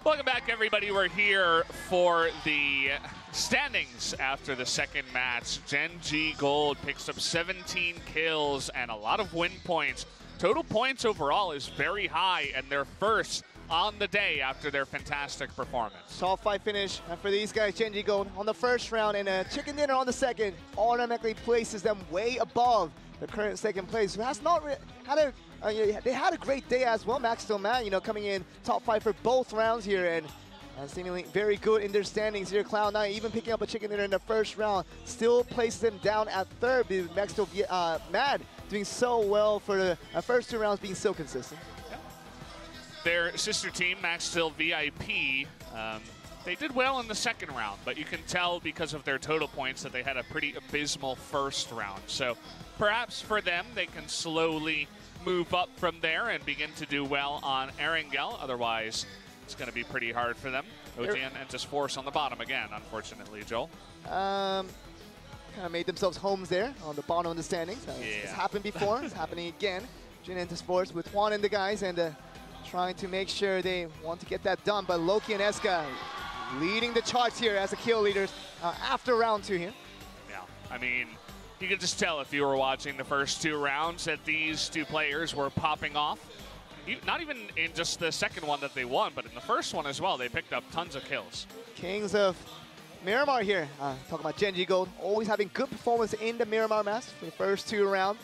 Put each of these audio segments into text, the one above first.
Welcome back, everybody. We're here for the standings after the second match. Gen G Gold picks up 17 kills and a lot of win points. Total points overall is very high, and they're first on the day after their fantastic performance. Top 5 finish for these guys. Gen G Gold on the first round and a chicken dinner on the second automatically places them way above the current second place. Who has not had a they had a great day as well. Max still man, coming in top 5 for both rounds here and seemingly very good in their standings here. Cloud9 even picking up a chicken dinner in the first round still places them down at third. Max still mad doing so well for the first 2 rounds, being so consistent. Their sister team, Max Steel VIP, they did well in the second round, but you can tell because of their total points that they had a pretty abysmal first round. So perhaps for them, they can slowly move up from there and begin to do well on Erangel. Otherwise, it's going to be pretty hard for them. OG and Entis Force on the bottom again, unfortunately, Joel. Kind of made themselves homes there on the bottom of the standings. It's happened before. It's happening again. Gen Entis Force with Juan and the guys and trying to make sure they want to get that done. But Loki and Eska leading the charts here as the kill leaders after round 2 here. Yeah, I mean, you could just tell if you were watching the first 2 rounds that these 2 players were popping off. Not even in just the second one that they won, but in the first one as well, they picked up tons of kills. Kings of Miramar here, talking about Gen G Gold, always having good performance in the Miramar match for the first 2 rounds.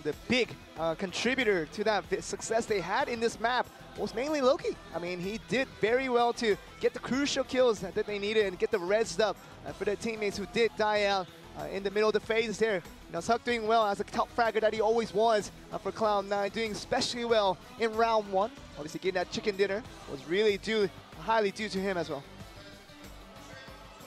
The big contributor to that success they had in this map was mainly Loki. I mean, he did very well to get the crucial kills that they needed and get the reds up for their teammates who did die out in the middle of the phase there. Suck doing well as a top fragger that he always was for Cloud9, doing especially well in round 1. Obviously, getting that chicken dinner was really highly due to him as well.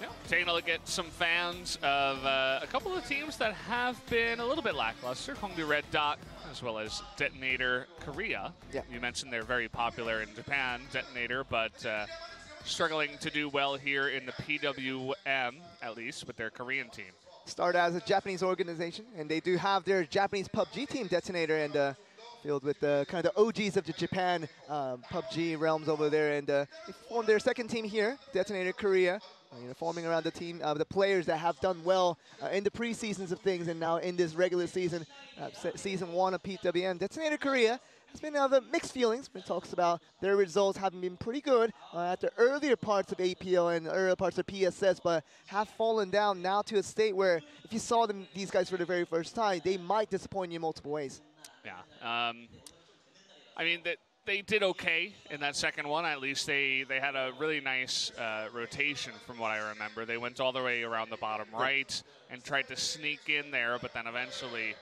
Yeah, taking a look at some fans of a couple of teams that have been a little bit lackluster. Hongdu Red Dot, as well as Detonator Korea. Yeah. You mentioned they're very popular in Japan, Detonator, but struggling to do well here in the PWM, at least with their Korean team. Started as a Japanese organization, and they do have their Japanese PUBG team, Detonator, and filled with kind of the OGs of the Japan PUBG realms over there. And they formed their second team here, Detonator Korea, forming around the team of the players that have done well in the preseasons of things, and now in this regular season, season 1 of PWM. Detonator Korea has been of mixed feelings when it talks about their results having been pretty good at the earlier parts of APL and earlier parts of PSS, but have fallen down now to a state where if you saw these guys for the very first time, they might disappoint you in multiple ways. Yeah, I mean, they did okay in that second one. At least they had a really nice rotation from what I remember. They went all the way around the bottom right and tried to sneak in there, but then eventually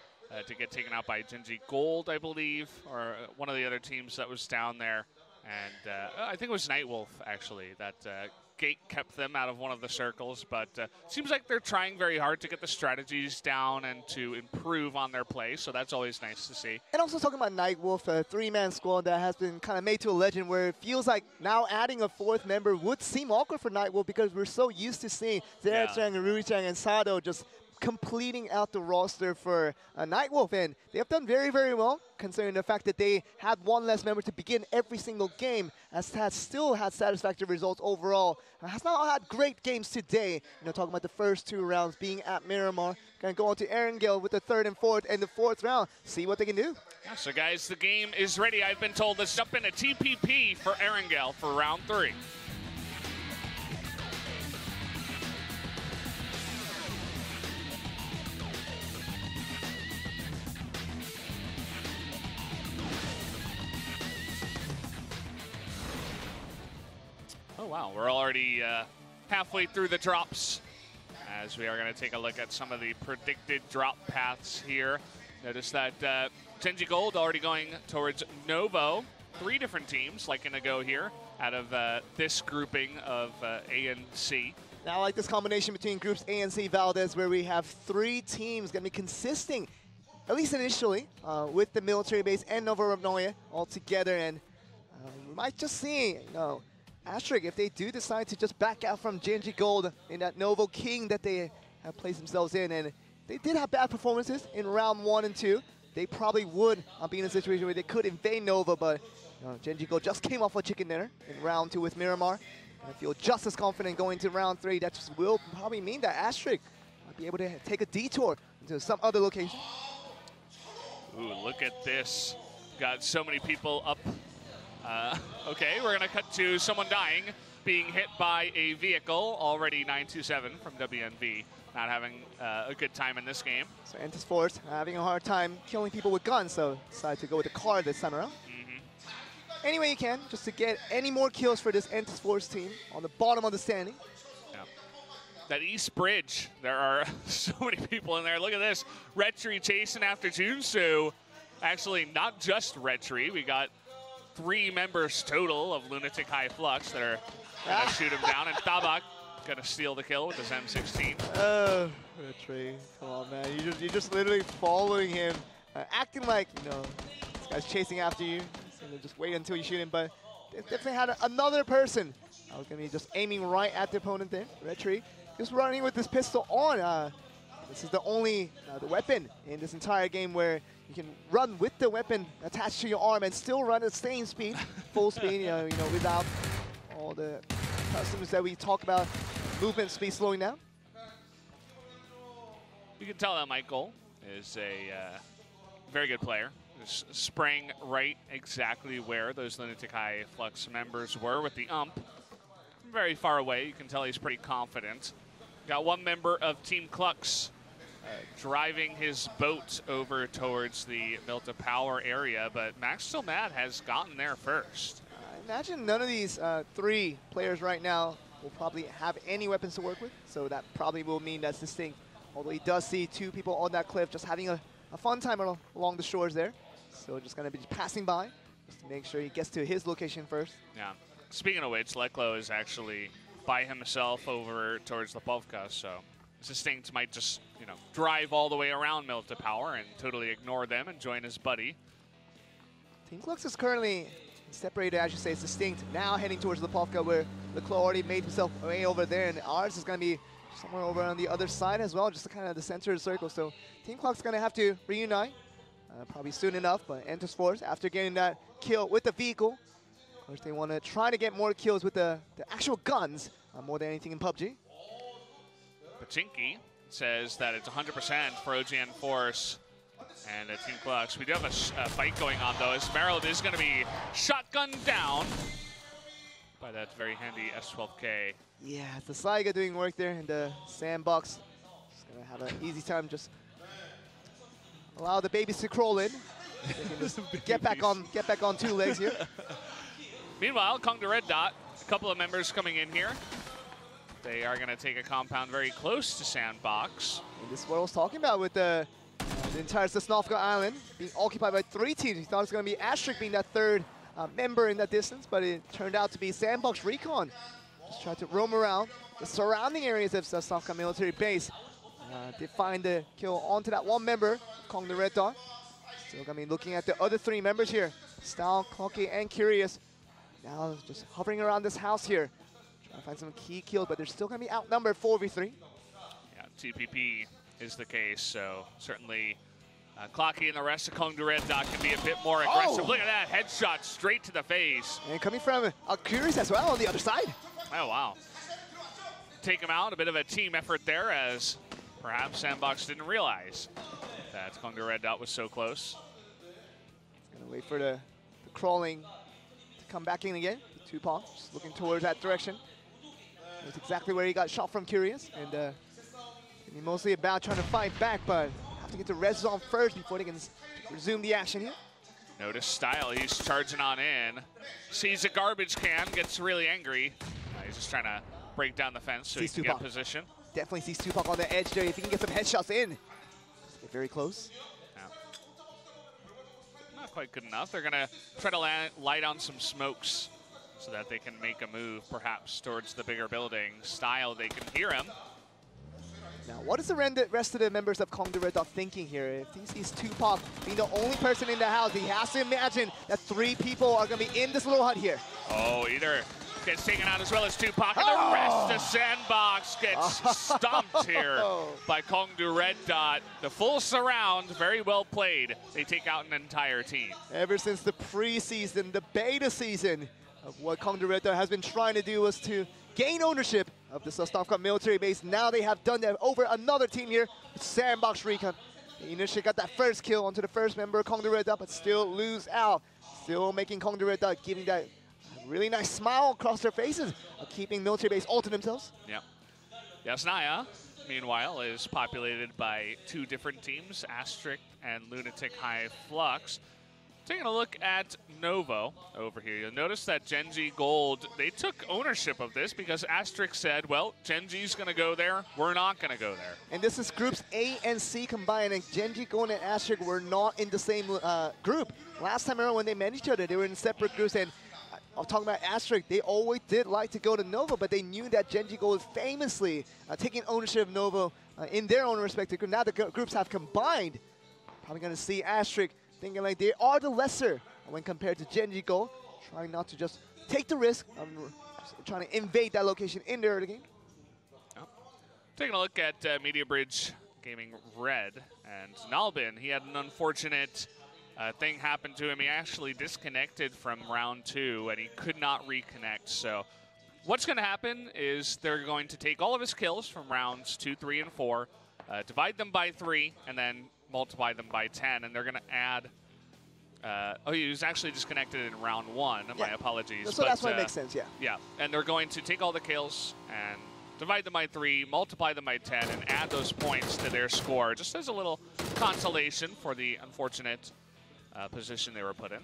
to get taken out by Gen G Gold, I believe, or one of the other teams that was down there. And I think it was Nightwolf, actually, that Gate kept them out of one of the circles. But seems like they're trying very hard to get the strategies down and to improve on their play, so that's always nice to see. And also talking about Nightwolf, a 3-man squad that has been kind of made to a legend, where it feels like now adding a 4th member would seem awkward for Nightwolf because we're so used to seeing Zerachang and Ruichang and Sado just completing out the roster for Nightwolf, and they have done very, very well considering the fact that they had 1 less member to begin every single game, has still had satisfactory results overall. Has not had great games today, talking about the first 2 rounds being at Miramar. Gonna go on to Erangel with the 3rd and 4th, and the 4th round, see what they can do. Yeah, so guys, the game is ready. I've been told. Let's jump into TPP for Erangel for round 3. Oh, wow, we're already halfway through the drops as we are going to take a look at some of the predicted drop paths here. Notice that Gen G Gold already going towards Novo. 3 different teams liking to go here out of this grouping of A and C. Now I like this combination between groups A and C Valdez, where we have 3 teams going to be consisting, at least initially, with the military base and Novo Robnoye all together. And we might just see, Asterisk, if they do decide to just back out from Gen G Gold in that Novo King that they have placed themselves in, and they did have bad performances in round 1 and 2. they probably would be in a situation where they could invade Nova, but Genjigo just came off a chicken dinner in round 2 with Miramar. And I feel just as confident going to round 3. That just will probably mean that Asterix might be able to take a detour into some other location. Ooh, look at this. Got so many people up. Okay, we're gonna cut to someone dying, being hit by a vehicle. Already 927 from WNV. Not having a good time in this game. So Entis Force having a hard time killing people with guns, so decided to go with the car this time around. Any way you can, just to get any more kills for this Entis Force team on the bottom of the standing. Yeah. That East Bridge, there are so many people in there. Look at this. Retri chasing after Junsu. Actually, not just Retri. We got 3 members total of Lunatic High Flux that are going to shoot him down. And Tabak going to steal the kill with his M16. Oh, Retri. Come on, man. You're just literally following him, acting like, this guy's chasing after you. So just wait until you shoot him. But they definitely had another person. I was going to be just aiming right at the opponent there. Retri just running with this pistol on. This is the only the weapon in this entire game where you can run with the weapon attached to your arm and still run at same speed, full speed, without all the customs that we talk about, movement speed slowing down. You can tell that Michael is a very good player. Just spraying right exactly where those Lunatic High Flux members were with the ump. Very far away, you can tell he's pretty confident. Got one member of Team Klux driving his boat over towards the Milta Power area, but Max Still Mad has gotten there first. I imagine none of these 3 players right now will probably have any weapons to work with, so that probably will mean that's distinct. Although he does see 2 people on that cliff just having a fun time along the shores there. So just going to be passing by just to make sure he gets to his location first. Yeah. Speaking of which, Leklo is actually by himself over towards Lipovka, so Distinct might just, drive all the way around Milta Power and totally ignore them and join his buddy. Team Klux is currently separated, as you say, it's Distinct, now heading towards Lipovka, where Leklo already made himself way over there, and ours is going to be somewhere over on the other side as well, just kind of the center of the circle. So Team Klux is going to have to reunite, probably soon enough, but Entis Force, after getting that kill with the vehicle, of course, they want to try to get more kills with the actual guns, more than anything in PUBG. Pachinki says that it's 100% for OGN Force and Team Klux. We do have a fight going on, though, as Merrill is going to be shotgunned down by that very handy S12K. Yeah, the Saiga doing work there in the sandbox. Just going to have an easy time, just allow the babies to crawl in. They can just get back on 2 legs here. Meanwhile, Kong the Red Dot, a couple of members coming in here. They are going to take a compound very close to Sandbox. And this is what I was talking about with the entire Sosnovka Island being occupied by 3 teams. We thought it was going to be Asterix being that 3rd member in that distance, but it turned out to be Sandbox Recon. Just tried to roam around the surrounding areas of Sosnovka military base. Did find the kill onto that 1 member, Kong the Red Dot. Still going to be looking at the other 3 members here. Style, Clocky, and Curious. Now just hovering around this house here. Trying to find some key kills, but they're still going to be outnumbered 4v3. Yeah, TPP is the case, so certainly Clocky and the rest of Kong the Red Dot can be a bit more aggressive. Look at that, headshot straight to the face. And coming from Curious as well on the other side. Oh, wow. Take him out, a bit of a team effort there, as perhaps Sandbox didn't realize that Kong the Red Dot was so close. Gonna wait for the crawling to come back in again. Tupac just looking towards that direction. That's exactly where he got shot from Curious, and mostly about trying to fight back, but have to get to res zone first before they can resume the action here. Notice Style, he's charging on in. Sees a garbage can, gets really angry. He's just trying to break down the fence so he can get position. Definitely sees Tupac on the edge there. If he can get some headshots in, get very close. Yeah. Not quite good enough. They're going to try to light on some smokes so that they can make a move, perhaps, towards the bigger building. Style, they can hear him. Now, what is the rest of the members of Kong the Red Dot thinking here? If he sees Tupac being the only person in the house, he has to imagine that 3 people are going to be in this little hut here. Oh, either gets taken out as well as Tupac, and the rest of Sandbox gets stumped here by Kongdu Red Dot. The full surround, very well played. They take out an entire team. Ever since the preseason, the beta season of what Kongdu Red Dot has been trying to do was to gain ownership of the Sosnovka military base. Now they have done that over another team here, Sandbox Recon. They initially got that first kill onto the first member of Kongdu Red Dot, but still lose out. Still making Kongdu Red Dot giving that really nice smile across their faces, keeping military base all to themselves. Yeah. Yasnaya, meanwhile, is populated by two different teams, Asterisk and Lunatic High Flux. Taking a look at Novo over here, you'll notice that Genji Gold, they took ownership of this because Asterisk said, well, Genji's going to go there, we're not going to go there. And this is groups A and C combined, and Genji Gold and Asterisk were not in the same group. Last time around when they met each other, they were in separate groups, and I'm talking about Asterisk, they always did like to go to Novo, but they knew that Genji Gold is famously taking ownership of Novo in their own respective group. Now the groups have combined. Probably going to see Asterisk thinking like they are the lesser when compared to Genji Gold, trying not to just take the risk of trying to invade that location in the early game. Oh. Taking a look at Media Bridge Gaming Red, and Nalbin, he had an unfortunate thing happen to him. He actually disconnected from round 2 and he could not reconnect. So what's going to happen is they're going to take all of his kills from rounds 2, 3, and 4, divide them by 3, and then multiply them by 10, and they're going to add. Oh, he was actually disconnected in round 1. Yeah. My apologies. So that's why it makes sense, yeah. Yeah, and they're going to take all the kills and divide them by 3, multiply them by 10, and add those points to their score, just as a little consolation for the unfortunate position they were put in.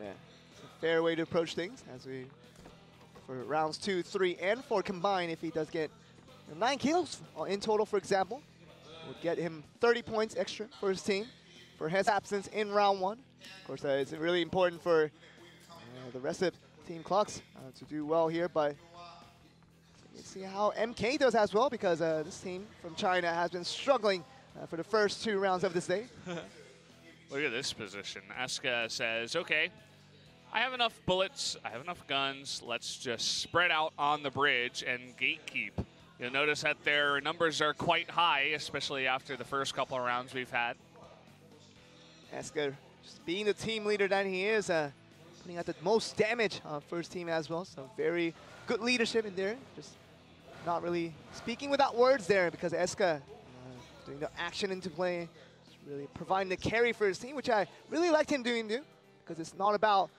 Yeah, it's a fair way to approach things as we, for rounds 2, 3, and 4 combined, if he does get 9 kills in total, for example, would get him 30 points extra for his team for his absence in round 1. Of course, it's really important for the rest of Team Clux to do well here, but let's see how MK does as well, because this team from China has been struggling for the first 2 rounds of this day. Look at this position. Asuka says, okay, I have enough bullets, I have enough guns, let's just spread out on the bridge and gatekeep. You'll notice that their numbers are quite high, especially after the first couple of rounds we've had. Asuka, just being the team leader that he is, putting out the most damage on first team as well, so very good leadership in there. Just not really speaking without words there, because Asuka doing the action into play, really providing the carry for his team, which I really liked him doing, because it's not about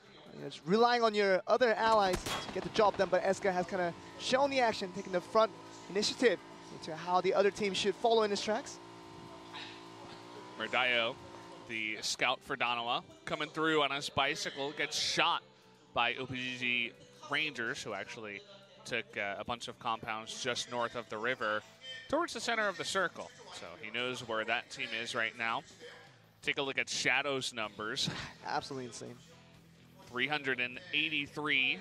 just relying on your other allies to get the job done, but Asuka has kind of shown the action, taking the front initiative into how the other team should follow in his tracks. Merdayo, the scout for Danawa, coming through on his bicycle, gets shot by OPGG Rangers, who actually took a bunch of compounds just north of the river towards the center of the circle. So he knows where that team is right now. Take a look at Shadow's numbers. Absolutely insane. 383.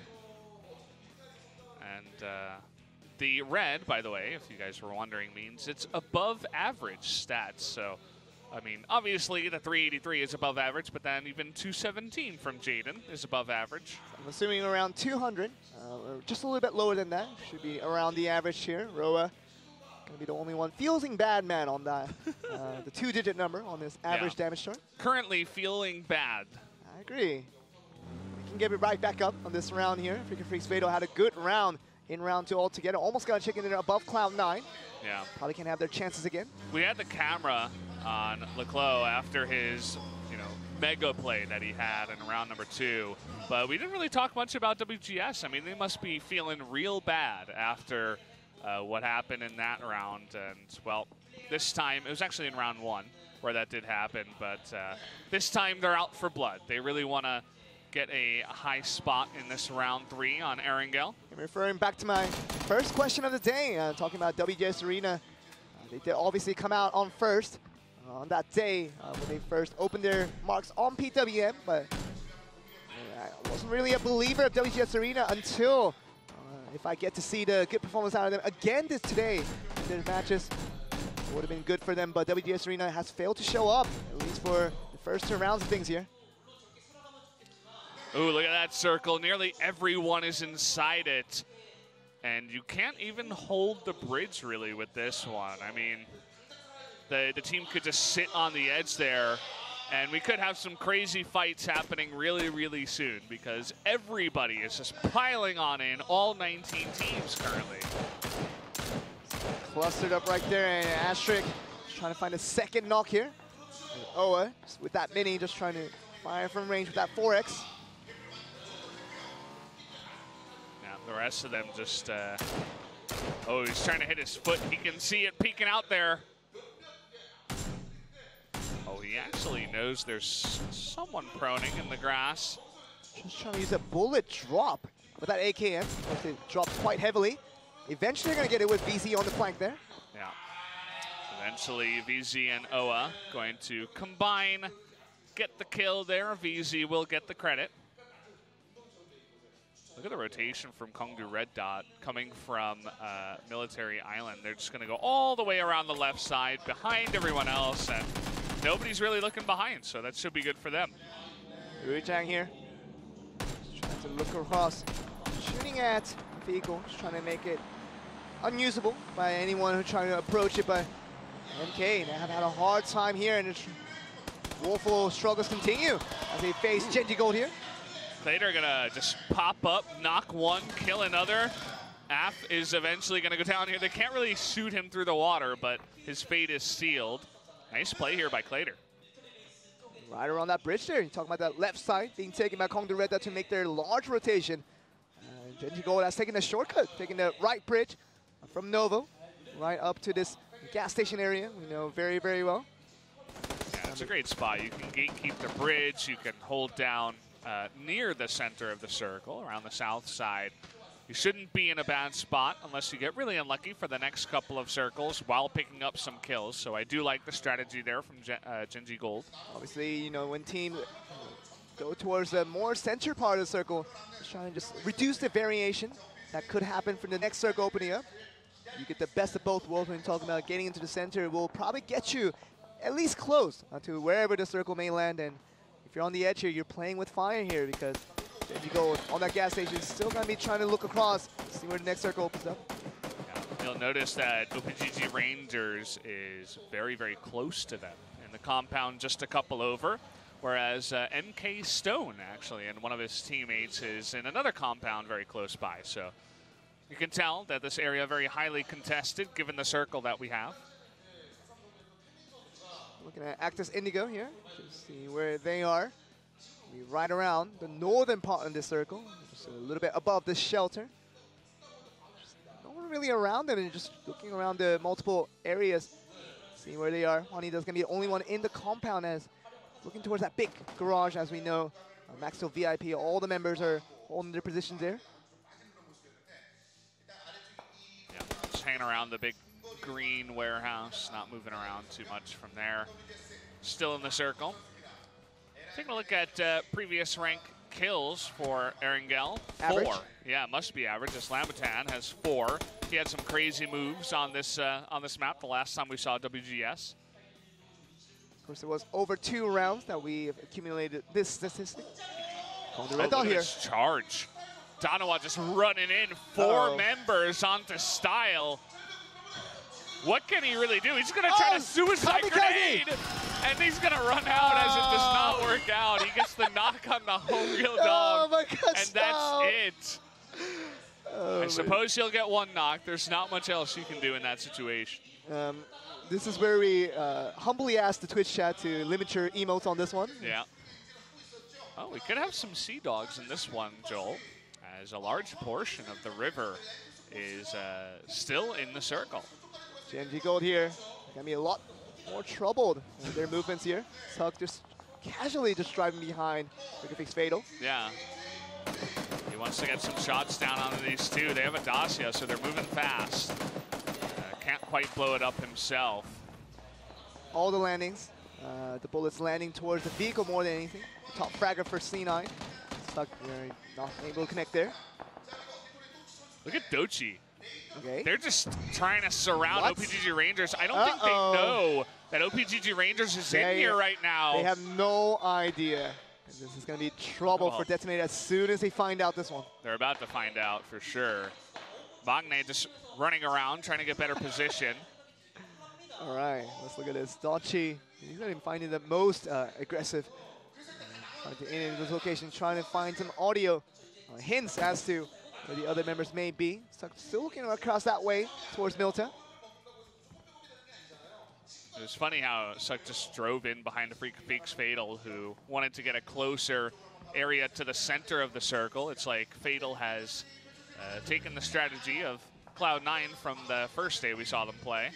And the red, by the way, if you guys were wondering, means it's above average stats. So, I mean, obviously the 383 is above average, but then even 217 from Jaden is above average. I'm assuming around 200, or just a little bit lower than that. Should be around the average here. Roa gonna be the only one feeling bad man on that, the 2-digit number on this average damage chart. Currently feeling bad. I agree. We can get it right back up on this round here. Freaking Freaks Vado had a good round in round 2 altogether. Almost got a chicken dinner above Cloud9. Yeah. Probably can't have their chances again. We had the camera on Leclos after his, mega play that he had in round number 2, but we didn't really talk much about WGS. I mean, they must be feeling real bad after what happened in that round. And, well, this time, it was actually in round 1 where that did happen, but this time they're out for blood. They really want to get a high spot in this round 3 on Erangel. And referring back to my first question of the day, talking about WGS Arena, they did obviously come out on first on that day when they first opened their marks on PWM, but I wasn't really a believer of WGS Arena until if I get to see the good performance out of them again today in their matches, it would have been good for them, but WGS Arena has failed to show up, at least for the first 2 rounds of things here. Ooh, look at that circle. Nearly everyone is inside it. And you can't even hold the bridge, really, with this one. I mean, the team could just sit on the edge there, and we could have some crazy fights happening really, really soon because everybody is just piling on in, all 19 teams currently. Clustered up right there, and Asterisk trying to find a second knock here. And Oa, just with that mini, just trying to fire from range with that 4X. The rest of them just, oh, he's trying to hit his foot. He can see it peeking out there. Oh, he actually knows there's someone proning in the grass. Just trying to use a bullet drop with that AKM. It dropped quite heavily. Eventually, they're going to get it with VZ on the flank there. Yeah. Eventually, VZ and Oa going to combine, get the kill there. VZ will get the credit. Look at the rotation from Kongdu Red Dot coming from Military Island. They're just going to go all the way around the left side behind everyone else, and nobody's really looking behind, so that should be good for them. Ruijang here, just trying to look across, shooting at the vehicle, just trying to make it unusable by anyone who's trying to approach it, but MK, they have had a hard time here, and its woeful struggles continue as they face Genji Gold here. They're gonna just pop up, knock one, kill another. Af is eventually gonna go down here. They can't really shoot him through the water, but his fate is sealed. Nice play here by Clader. Right around that bridge there. You're talking about that left side being taken by Kongdu Red Dot to make their large rotation. Genji Gold has taken a shortcut, taking the right bridge from Novo right up to this gas station area. We know very, very well. Yeah, it's a great spot. You can gatekeep the bridge. You can hold down near the center of the circle, around the south side. You shouldn't be in a bad spot unless you get really unlucky for the next couple of circles while picking up some kills. So I do like the strategy there from Genji Gold. Obviously, you know, when teams go towards the more center part of the circle, just trying to just reduce the variation that could happen from the next circle opening up. You get the best of both worlds when you're talking about getting into the center. It will probably get you at least close to wherever the circle may land. And if you're on the edge here, you're playing with fire here because Genji Gold on that gas station is still going to be trying to look across, see where the next circle opens up. Yeah, you'll notice that OPGG Rangers is very, very close to them in the compound, just a couple over, whereas MK Stone, actually, and one of his teammates is in another compound very close by. So you can tell that this area is very highly contested, given the circle that we have. Looking at Actus Indigo here to see where they are. Be right around the northern part of this circle, just a little bit above this shelter. Just no one really around them, and just looking around the multiple areas, seeing where they are. Juanita's gonna be the only one in the compound, as looking towards that big garage. As we know, Maxwell VIP, all the members are holding their positions there. Yeah, just hanging around the big green warehouse, not moving around too much from there. Still in the circle. Taking a look at previous rank kills for Erangel. 4. Average? Yeah, must be average. As Lamatan has 4. He had some crazy moves on this map the last time we saw WGS. Of course, it was over 2 rounds that we have accumulated this statistic. Oh, look at this charge. Danawa just running in 4 members onto Style. What can he really do? He's going to try to suicide grenade, and he's going to run out as it does not work out. He gets the knock on the home kill dog, my God, and that's it. I suppose he'll get 1 knock. There's not much else you can do in that situation. This is where we humbly ask the Twitch chat to limit your emotes on this one. Yeah. Oh, we could have some sea dogs in this one, Joel, as a large portion of the river is still in the circle. Genji Gold here, gonna be a lot more troubled with their movements here. Tuck just casually just driving behind Fix Fatal. Yeah. He wants to get some shots down onto these two. They have a Dacia, so they're moving fast. Can't quite blow it up himself. All the landings, the bullets landing towards the vehicle more than anything. The top fragger for C9. Tuck not able to connect there. Look at Dochi. Okay. They're just trying to surround OPGG Rangers. I don't think they know that OPGG Rangers is in here right now. They have no idea. And this is going to be trouble for Detonator as soon as they find out this one. They're about to find out for sure. Magne just running around, trying to get better position. All right, let's look at this. Dachi, he's not even finding the most aggressive. In this location, trying to find some audio hints as to where the other members may be. So still looking across that way towards Milta. It was funny how Suck just drove in behind the Freaks Fatal, who wanted to get a closer area to the center of the circle. It's like Fatal has taken the strategy of Cloud9 from the first day we saw them play.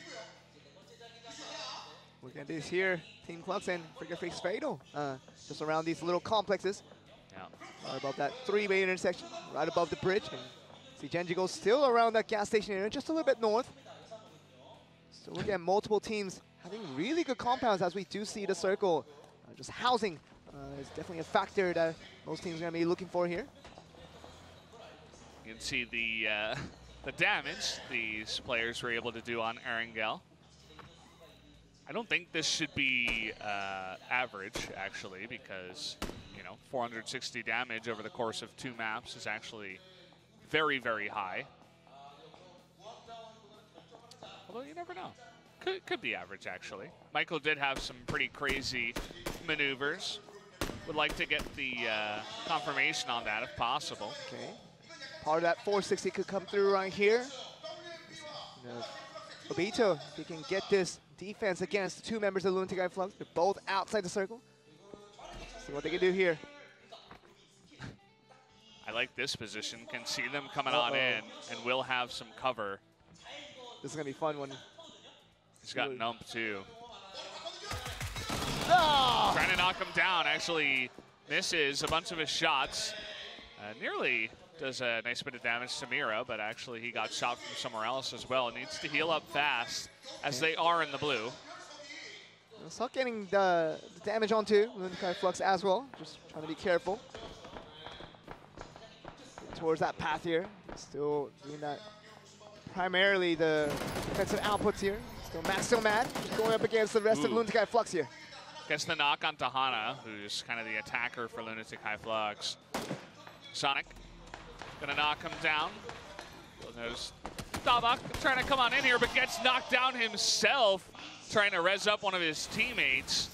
Look at this here, Team Clux and Freaks Fatal, just around these little complexes. Yeah. Right above that three-way intersection, right above the bridge. And see Genji goes still around that gas station area, just a little bit north. So looking at multiple teams having really good compounds as we do see the circle. Just housing is definitely a factor that most teams are going to be looking for here. You can see the damage these players were able to do on Erangel. I don't think this should be average, actually, because, you know, 460 damage over the course of 2 maps is actually very, very high. Although you never know. Could be average, actually. Michael did have some pretty crazy maneuvers. Would like to get the confirmation on that, if possible. Okay. Part of that 460 could come through right here. Obito, if he can get this defense against the 2 members of Lunatic Flux. They're both outside the circle. See what they can do here. I like this position. Can see them coming on in, and will have some cover. This is going to be fun when... He's got Nump, too. Oh! Trying to knock him down. Actually misses a bunch of his shots. Nearly does a nice bit of damage to Mira, but actually he got shot from somewhere else as well. Needs to heal up fast, as they are in the blue. Suck getting the damage onto Lunatic Flux as well. Just trying to be careful. Towards that path here. Still doing that. Primarily the defensive outputs here. Still mad. Going up against the rest of Lunatic Flux here. Gets the knock on Tahana, who's kind of the attacker for Lunatic Flux. Sonic gonna knock him down. There's Dabak trying to come on in here, but gets knocked down himself, trying to res up one of his teammates.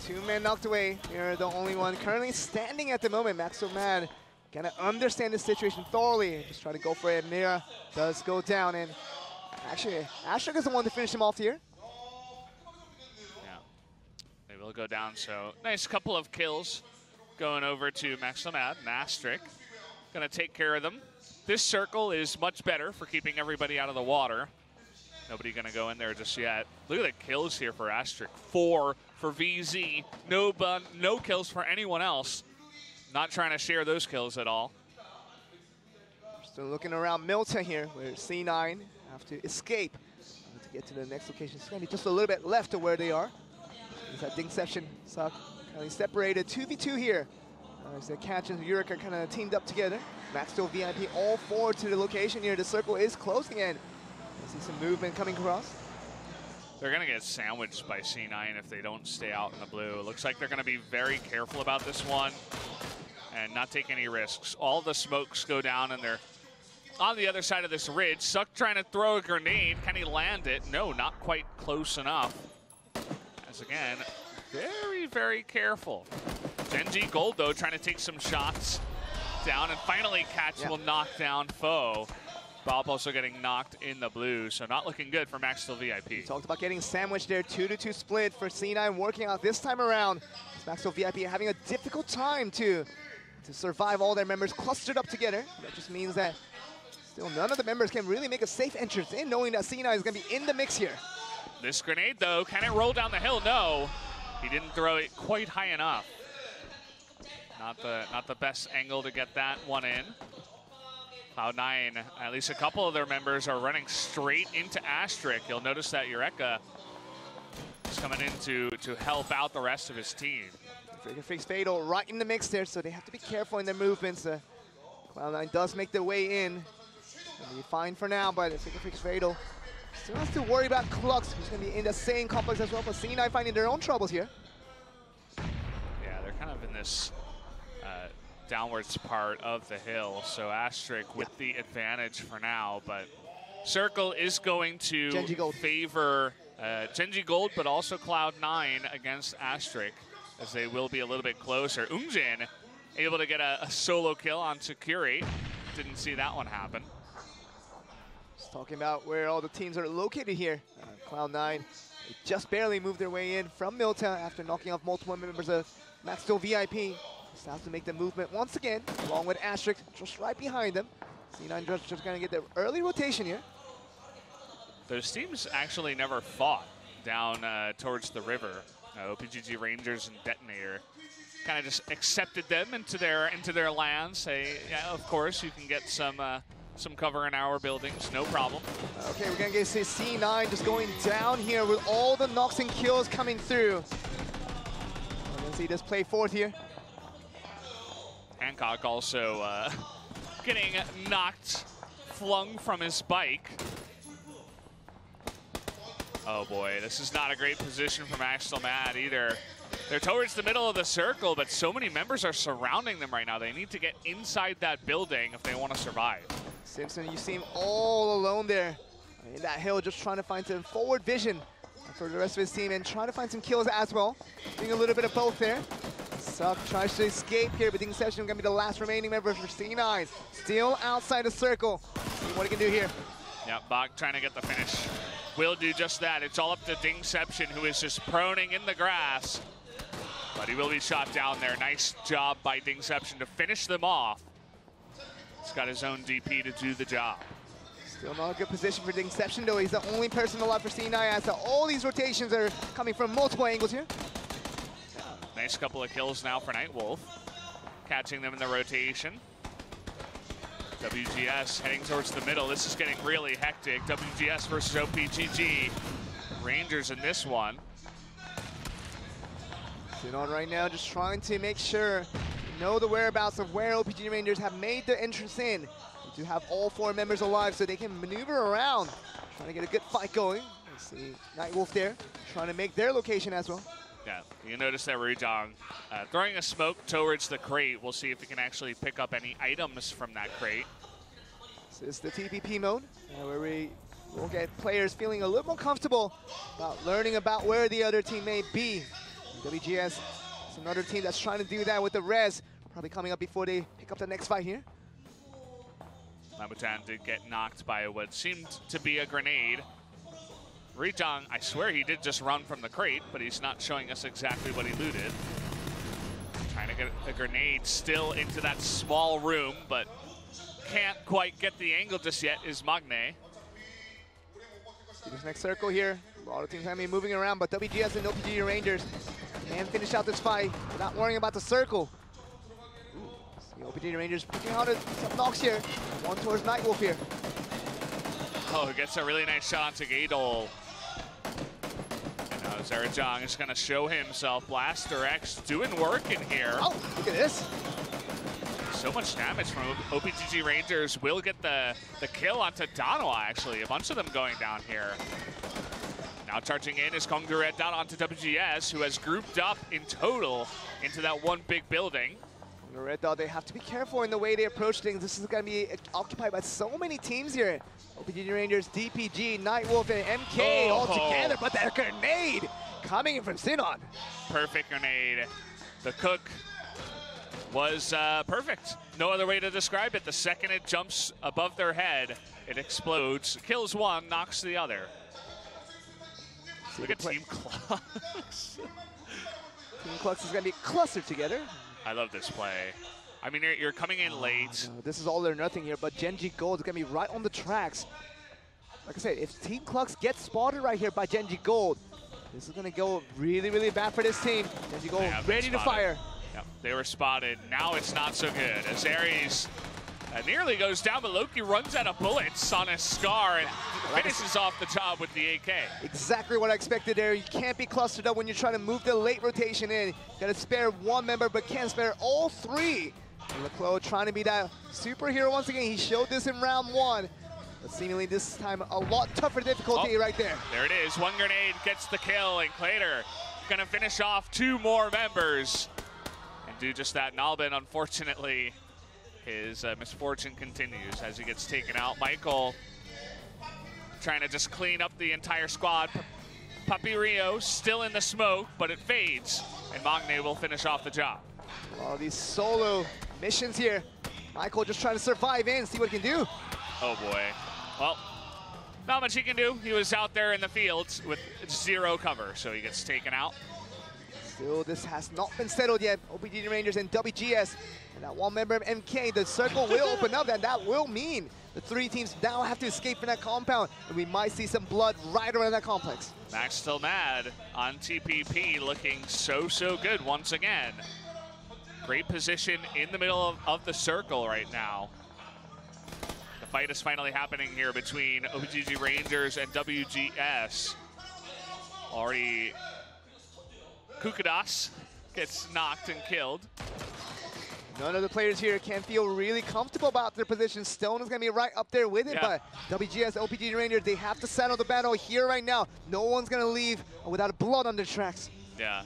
2 men knocked away. They're the only one currently standing at the moment. Maxomad gonna understand the situation thoroughly. Just trying to go for it. Mira does go down, and actually Ashok is the one to finish him off here. Yeah, they will go down. So nice couple of kills going over to Maxomad and Astric. Gonna take care of them. This circle is much better for keeping everybody out of the water. Nobody gonna go in there just yet. Look at the kills here for Astric. 4 for VZ. No kills for anyone else. Not trying to share those kills at all. Still looking around Milta here, where C9 have to escape to get to the next location. It's gonna be just a little bit left of where they are. There's that Dingception Suck kind of separated 2v2 here. As the Catch and Yurik are kind of teamed up together. Max still VIP all 4 to the location here. The circle is closing in. I see some movement coming across. They're going to get sandwiched by C9 if they don't stay out in the blue. It looks like they're going to be very careful about this one and not take any risks. All the smokes go down, and they're on the other side of this ridge. Suck trying to throw a grenade. Can he land it? No, not quite close enough. As again, very, very careful. Genji Gold, though, trying to take some shots down, and finally Catch will knock down Foe. Bob also getting knocked in the blue, so not looking good for Max Steel VIP. We talked about getting sandwiched there, 2-2 split for C9 working out this time around. Max Steel VIP having a difficult time to survive all their members clustered up together. That just means that still none of the members can really make a safe entrance in, knowing that C9 is going to be in the mix here. This grenade, though, can it roll down the hill? No, he didn't throw it quite high enough. Not the best angle to get that one in. Cloud9, at least a couple of their members are running straight into Astric. You'll notice that Eureka is coming in to help out the rest of his team. Freaks Fatal right in the mix there, so they have to be careful in their movements. Cloud9 does make their way in. It'll be fine for now, but Freaks Fatal still has to worry about Clux, who's going to be in the same complex as well, but C9 finding their own troubles here. Yeah, they're kind of this downwards part of the hill. So Asterisk with the advantage for now, but Circle is going to favor Genji Gold, but also Cloud9 against Asterisk, as they will be a little bit closer. Ungjin able to get a solo kill onto Curate. Didn't see that one happen. Just talking about where all the teams are located here. Cloud9 they just barely moved their way in from Milltown after knocking off multiple members of Maxwell VIP. Just have to make the movement once again, along with Asterisk just right behind them. C9 just going to get the early rotation here. Those teams actually never fought down towards the river. OPGG Rangers and Detonator kind of just accepted them into their lands. Say, yeah, of course you can get some cover in our buildings, no problem. Okay, we're gonna get to see C9 just going down here with all the knocks and kills coming through. We're gonna see this play forth here. Hancock also getting knocked, flung from his bike. Oh boy, this is not a great position from Axel Mad either. They're towards the middle of the circle, but so many members are surrounding them right now. They need to get inside that building if they want to survive. Simpson, you see him all alone there in that hill, just trying to find some forward vision for the rest of his team and trying to find some kills as well. Doing a little bit of both there. Suck tries to escape here, but the Inception going to be the last remaining member for C9. Still outside the circle. See what he can do here. Yeah, Bach trying to get the finish. Will do just that. It's all up to Dingception, who is just proning in the grass. But he will be shot down there. Nice job by Dingception to finish them off. He's got his own DP to do the job. Still not a good position for Dingception, though. He's the only person alive for C9 as all these rotations are coming from multiple angles here. Nice couple of kills now for Nightwolf. Catching them in the rotation. WGS heading towards the middle. This is getting really hectic. WGS versus OPGG. Rangers in this one. On right now, just trying to make sure you know the whereabouts of where OPGG Rangers have made their entrance in. To have all 4 members alive so they can maneuver around. Trying to get a good fight going. Let's see Nightwolf there, trying to make their location as well. Yeah, you notice that Rujong throwing a smoke towards the crate. We'll see if we can actually pick up any items from that crate. This is the TPP mode, where we will get players feeling a little more comfortable about learning about where the other team may be. WGS is another team that's trying to do that with the res, probably coming up before they pick up the next fight here. Labutan did get knocked by what seemed to be a grenade. Rijong, I swear he did just run from the crate, but he's not showing us exactly what he looted. Trying to get a grenade still into that small room, but can't quite get the angle just yet is Magne. See this next circle here. A lot of teams have been moving around, but WGS and OPGG Rangers can finish out this fight without worrying about the circle. See OPGG Rangers picking out some knocks here. One towards Nightwolf here. Oh, he gets a really nice shot onto Gadol. And now Zarajong is going to show himself. Blaster X doing work in here. Oh, look at this. So much damage from OPGG Rangers. Will get the kill onto Danoa, actually. A bunch of them going down here. Now charging in is Kong Duret down onto WGS, who has grouped up in total into that one big building. The Red Dot, they have to be careful in the way they approach things. This is going to be occupied by so many teams here. OPGG Rangers, DPG, Nightwolf, and MK all together, but that grenade coming in from Sinon. Perfect grenade. The cook was perfect. No other way to describe it. The second it jumps above their head, it explodes, kills one, knocks the other. Look at Team Clux. Team Clux is going to be clustered together. I love this play. I mean, you're coming in late. No, this is all or nothing here, but Genji Gold is going to be right on the tracks. Like I said, if Team Clux gets spotted right here by Genji Gold, this is going to go really, really bad for this team. Genji Gold ready to fire. Yep, they were spotted. Now it's not so good as Ares nearly goes down, but Loki runs out of bullets on his Scar and finishes off the job with the AK. Exactly what I expected there. You can't be clustered up when you're trying to move the late rotation in. You got to spare one member, but can't spare all 3. Leclerc trying to be that superhero once again. He showed this in round 1. But seemingly this time a lot tougher difficulty right there. There it is. One grenade gets the kill, and Clater gonna finish off 2 more members. And do just that. Nalbin, unfortunately, his misfortune continues as he gets taken out. Michael trying to just clean up the entire squad. Puppy Rio still in the smoke, but it fades, and Magne will finish off the job. All these solo missions here. Michael just trying to survive in, see what he can do. Oh boy. Well, not much he can do. He was out there in the fields with 0 cover, so he gets taken out. Still, this has not been settled yet. OPGG Rangers and WGS. And that one member of MK, the circle will open up, and that will mean the 3 teams now have to escape from that compound, and we might see some blood right around that complex. Max still mad on TPP, looking so good once again. Great position in the middle of the circle right now. The fight is finally happening here between OPGG Rangers and WGS. Already, Kukadas gets knocked and killed. None of the players here can feel really comfortable about their position. Stone is going to be right up there with it, but WGS, OPGG Rangers, they have to settle the battle here right now. No one's going to leave without blood on their tracks. Yeah,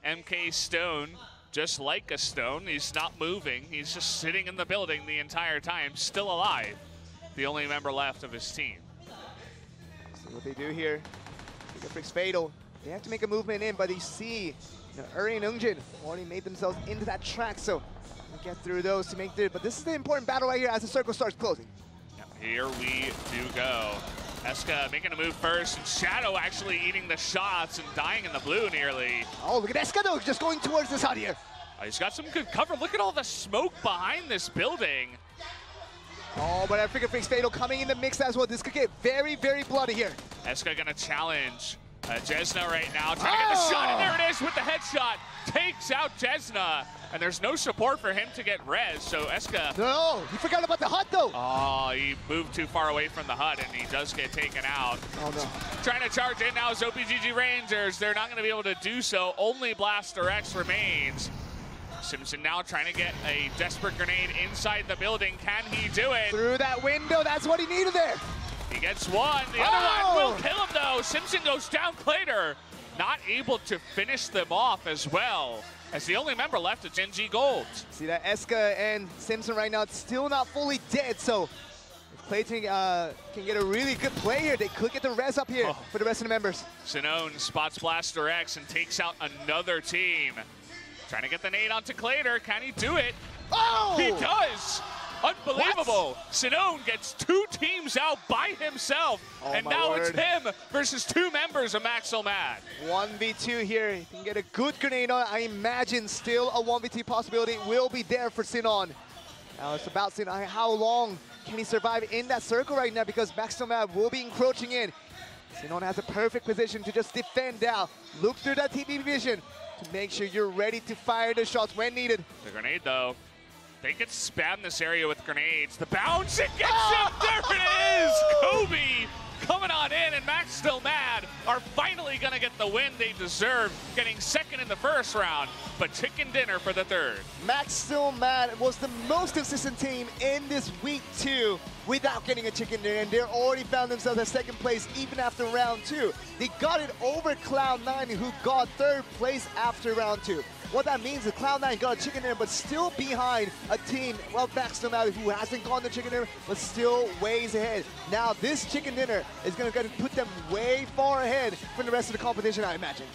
MK Stone, just like a stone, he's not moving. He's just sitting in the building the entire time, still alive. The only member left of his team. See what they do here. Freaks Fatal. They have to make a movement in, but you see, Uri and Ungjin already made themselves into that track, so get through those to make it. But this is the important battle right here as the circle starts closing. Yep, here we do go. Eska making a move first, and Shadow actually eating the shots and dying in the blue nearly. Oh, look at Eska though, just going towards this out here. He's got some good cover. Look at all the smoke behind this building. Oh, but I figure Freaks Fatal coming in the mix as well. This could get very bloody here. Eska gonna challenge Jesna right now, trying to get the shot, and there it is with the headshot. Takes out Jesna, and there's no support for him to get res, so Eska... No, he forgot about the hut though. Oh, he moved too far away from the hut, and he does get taken out. Oh no. Trying to charge in now is OPGG Rangers. They're not gonna be able to do so. Only Blaster X remains. Simpson now trying to get a desperate grenade inside the building. Can he do it? Through that window, that's what he needed there. He gets one. The other one will kill him though. Simpson goes down. Clater not able to finish them off as well, as the only member left is Genji Gold. See that Eska and Simpson right now still not fully dead, so if Clayton can get a really good play here, they could get the res up here for the rest of the members. Sinone spots Blaster X and takes out another team. Trying to get the nade onto Clater. Can he do it? Oh! He does! Unbelievable. Sinone gets 2 teams out by himself. And now it's him versus 2 members of Maxwell Mad. 1v2 here. He can get a good grenade on. I imagine still a 1v2 possibility will be there for Sinon. Now it's about Sinon. How long can he survive in that circle right now? Because Maxwell Mad will be encroaching in. Sinon has a perfect position to just defend out. Look through that TPP vision to make sure you're ready to fire the shots when needed. The grenade though. They could spam this area with grenades. The bounce, it gets him! There it is! Kobe coming on in, and Max Still Mad are finally gonna get the win they deserve, getting second in the first round, but chicken dinner for the third. Max Still Mad was the most consistent team in this week 2 without getting a chicken dinner, and they already found themselves at second place even after round 2. They got it over Cloud9, who got third place after round 2. What that means is Cloud9 got a chicken dinner, but still behind a team, well, Max Still Mad, who hasn't gone the chicken dinner, but still ways ahead. Now this chicken dinner is going to put them way far ahead from the rest of the competition, I imagine.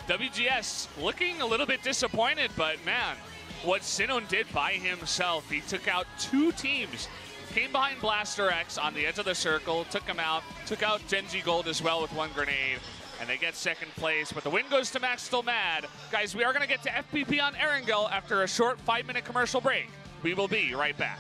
WGS looking a little bit disappointed, but man, what Sinon did by himself, he took out 2 teams. Came behind Blaster X on the edge of the circle, took him out, took out Genji Gold as well with 1 grenade, and they get second place, but the win goes to Max Still Mad. Guys, we are going to get to FPP on Erangel after a short 5-minute commercial break. We will be right back.